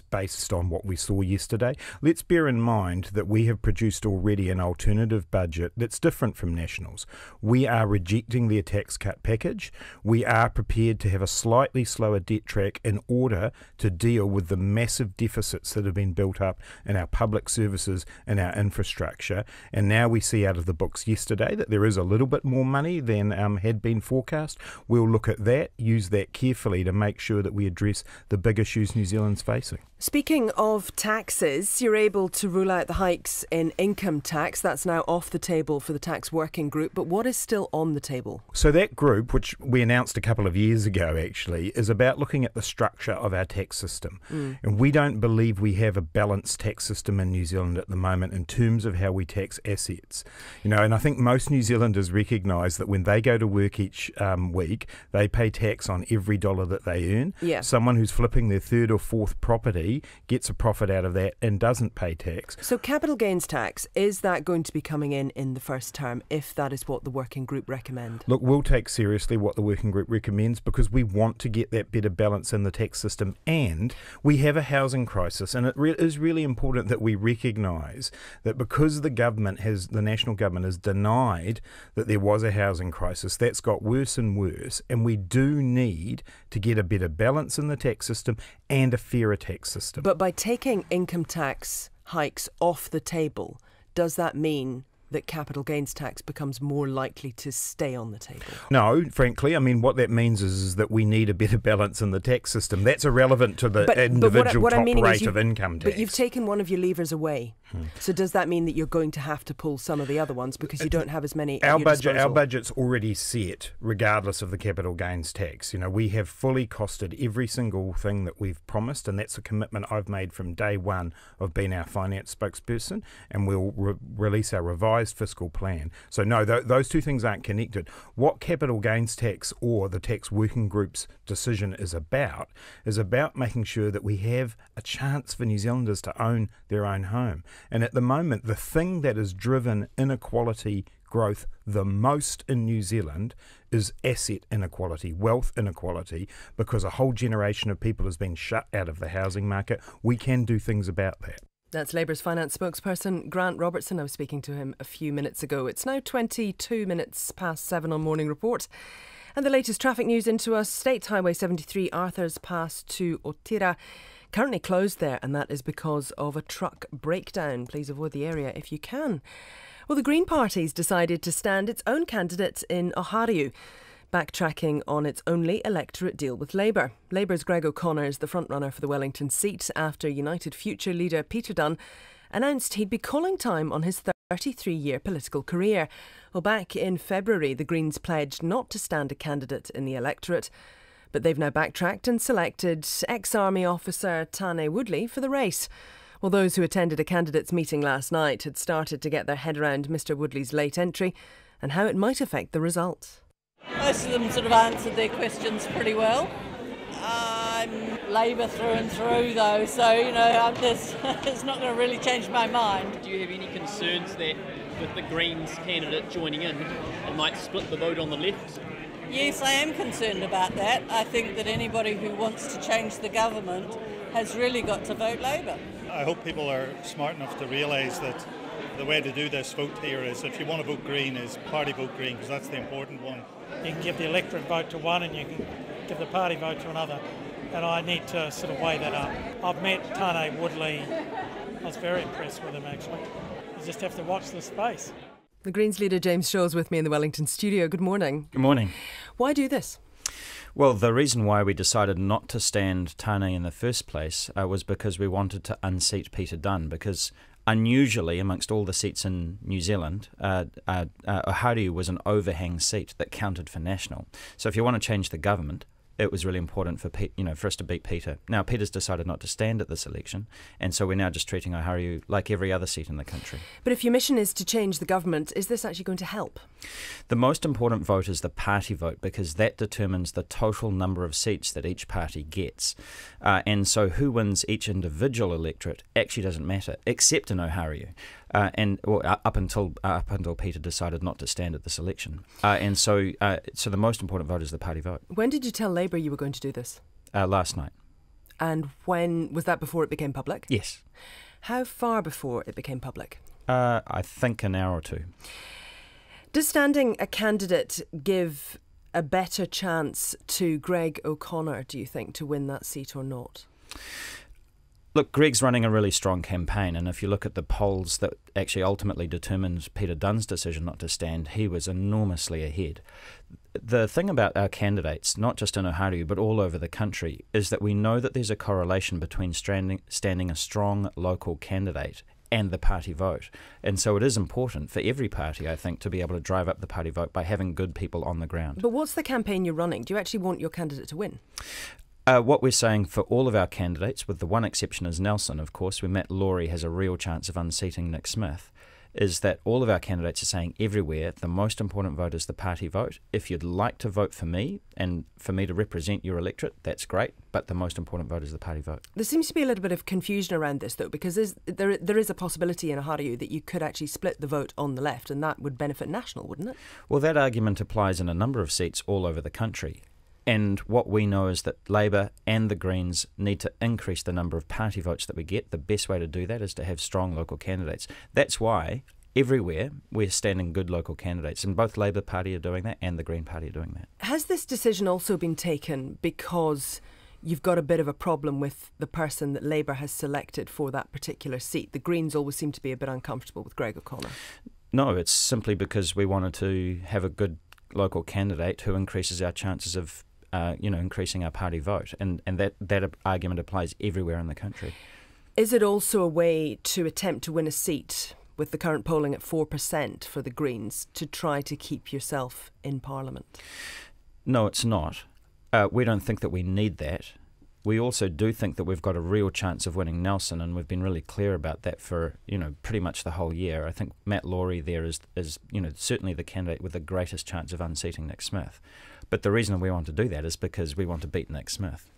based on what we saw yesterday. Let's bear in mind that we have produced already an alternative budget that's different from National's. We are rejecting their tax cut package. We are prepared to have a slightly slower debt track in order to deal with the massive deficits that have been built up in our public services and our infrastructure. And now we see out of the books yesterday that there is a little bit more money than had been forecast. We'll look at that, use that carefully to make sure that we address the big issues New Zealand's facing. Speaking of taxes, you're able to rule out the hikes in income tax. That's now off the table for the tax working group. But what is still on the table? So that group, which we announced a couple of years ago actually, is about looking at the structure of our tax system. And we don't believe we have a balanced tax system in New Zealand at the moment in terms of how we tax assets. You know, and I think most New Zealanders recognise that when they go to work each week, they pay tax on every dollar that they earn. Yeah. Someone who's flipping their third or fourth property gets a profit out of that and doesn't pay tax. So capital gains tax, is that going to be coming in the first term if that is what the working group recommend? Look, we'll take seriously what the working group recommends because we want to get that better balance in the tax system, and we have a housing crisis, and it is really important that we recognise that because the national government has denied that there was a housing crisis, that's got worse and worse, and we do need to get a better balance in the tax system and a fairer tax system. But by taking income tax hikes off the table, does that mean that capital gains tax becomes more likely to stay on the table? No, frankly. I mean, what that means is that we need a better balance in the tax system. That's irrelevant to the individual top rate of income tax. But you've taken one of your levers away. So does that mean that you're going to have to pull some of the other ones because you don't have as many at your disposal? Our budget's already set, regardless of the capital gains tax. You know, we have fully costed every single thing that we've promised, and that's a commitment I've made from day one of being our finance spokesperson, and we'll release our revised fiscal plan. So no, those two things aren't connected. What capital gains tax or the tax working group's decision is about making sure that we have a chance for New Zealanders to own their own home. And at the moment, the thing that has driven inequality growth the most in New Zealand is asset inequality, wealth inequality, because a whole generation of people has been shut out of the housing market. We can do things about that. That's Labour's finance spokesperson Grant Robertson. I was speaking to him a few minutes ago. It's now 22 minutes past 7 on Morning Report. And the latest traffic news into us. State Highway 73 Arthur's Pass to Otira currently closed there, and that is because of a truck breakdown. Please avoid the area if you can. Well, the Green Party's decided to stand its own candidate in Ohariu, backtracking on its only electorate deal with Labour. Labour's Greg O'Connor is the frontrunner for the Wellington seat after United Future leader Peter Dunne announced he'd be calling time on his 33-year political career. Well, back in February, the Greens pledged not to stand a candidate in the electorate, but they've now backtracked and selected ex-army officer Tane Woodley for the race. Well, those who attended a candidates' meeting last night had started to get their head around Mr Woodley's late entry and how it might affect the result. Most of them sort of answered their questions pretty well. I'm Labour through and through though, so it's not going to really change my mind. Do you have any concerns that with the Greens candidate joining in, it might split the vote on the left? Yes, I am concerned about that. I think that anybody who wants to change the government has really got to vote Labour. I hope people are smart enough to realise that the way to do this vote here is, if you want to vote Green, is party vote Green, because that's the important one. You can give the electorate vote to one and you can give the party vote to another, and I need to sort of weigh that up. I've met Tane Woodley. I was very impressed with him actually. You just have to watch the space. The Greens leader James Shaw's with me in the Wellington studio. Good morning. Good morning. Why do this? Well, the reason why we decided not to stand Tane in the first place was because we wanted to unseat Peter Dunne, because unusually amongst all the seats in New Zealand, Ohariu was an overhang seat that counted for National. So if you want to change the government, it was really important for for us to beat Peter. Now, Peter's decided not to stand at this election, and so we're now just treating Ohariu like every other seat in the country. But if your mission is to change the government, is this actually going to help? The most important vote is the party vote, because that determines the total number of seats that each party gets. And so who wins each individual electorate actually doesn't matter, except in Ohariu. Up until Peter decided not to stand at this election. So the most important vote is the party vote. When did you tell Labour you were going to do this? Last night. And when was that, before it became public? Yes. How far before it became public? I think an hour or two. Does standing a candidate give a better chance to Greg O'Connor, do you think, to win that seat or not? Look, Greg's running a really strong campaign, and if you look at the polls that actually ultimately determined Peter Dunn's decision not to stand, he was enormously ahead. The thing about our candidates, not just in Oharu but all over the country, is that we know that there's a correlation between standing a strong local candidate and the party vote. And so it is important for every party, I think, to be able to drive up the party vote by having good people on the ground. But what's the campaign you're running? Do you actually want your candidate to win? What we're saying for all of our candidates, with the one exception is Nelson, of course, where Matt Laurie has a real chance of unseating Nick Smith, is that all of our candidates are saying everywhere the most important vote is the party vote. If you'd like to vote for me and for me to represent your electorate, that's great, but the most important vote is the party vote. There seems to be a little bit of confusion around this, though, because there is a possibility in Oharu that you could actually split the vote on the left, and that would benefit National, wouldn't it? Well, that argument applies in a number of seats all over the country. And what we know is that Labour and the Greens need to increase the number of party votes that we get. The best way to do that is to have strong local candidates. That's why everywhere we're standing good local candidates, and both Labour Party are doing that and the Green Party are doing that. Has this decision also been taken because you've got a bit of a problem with the person that Labour has selected for that particular seat? The Greens always seem to be a bit uncomfortable with Greg O'Connor. No, it's simply because we wanted to have a good local candidate who increases our chances of increasing our party vote, and that argument applies everywhere in the country. Is it also a way to attempt to win a seat, with the current polling at 4% for the Greens, to try to keep yourself in Parliament? No, it's not. We don't think that we need that. We also do think that we've got a real chance of winning Nelson, and we've been really clear about that for pretty much the whole year. I think Matt Laurie there is certainly the candidate with the greatest chance of unseating Nick Smith. But the reason we want to do that is because we want to beat Nick Smith.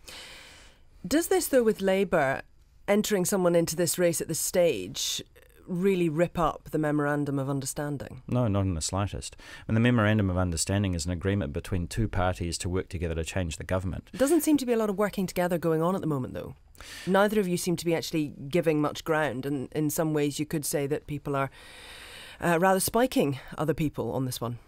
Does this, though, with Labour entering someone into this race at this stage, really rip up the Memorandum of Understanding? No, not in the slightest. And the Memorandum of Understanding is an agreement between two parties to work together to change the government. It doesn't seem to be a lot of working together going on at the moment, though. Neither of you seem to be actually giving much ground, and in some ways you could say that people are rather spiking other people on this one.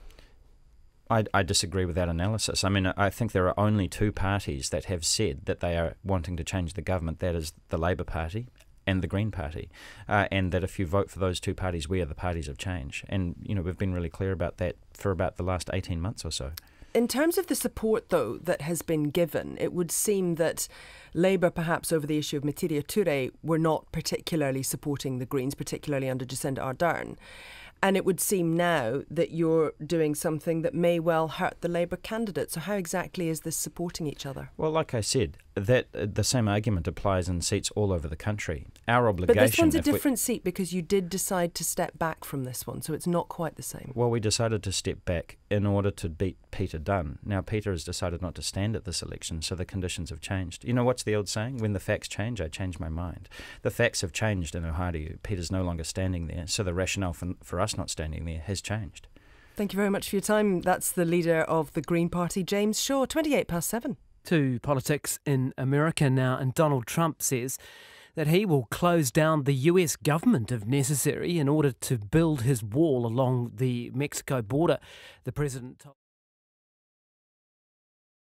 I disagree with that analysis. I mean, I think there are only two parties that have said that they are wanting to change the government. That is the Labour Party and the Green Party, and that if you vote for those two parties, we are the parties of change. And, we've been really clear about that for about the last 18 months or so. In terms of the support, though, that has been given, it would seem that Labour, perhaps over the issue of Metiria Ture, were not particularly supporting the Greens, particularly under Jacinda Ardern. And it would seem now that you're doing something that may well hurt the Labour candidate. So how exactly is this supporting each other? Well, like I said, that the same argument applies in seats all over the country. Our obligation... But this one's a different seat because you did decide to step back from this one, so it's not quite the same. Well, we decided to step back in order to beat Peter Dunn. Now, Peter has decided not to stand at this election, so the conditions have changed. You know what's the old saying? When the facts change, I change my mind. The facts have changed in Oharu. Peter's no longer standing there, so the rationale for us not standing there has changed. Thank you very much for your time. That's the leader of the Green Party, James Shaw, 7:28. To politics in America now, and Donald Trump says that he will close down the US government if necessary in order to build his wall along the Mexico border. The president told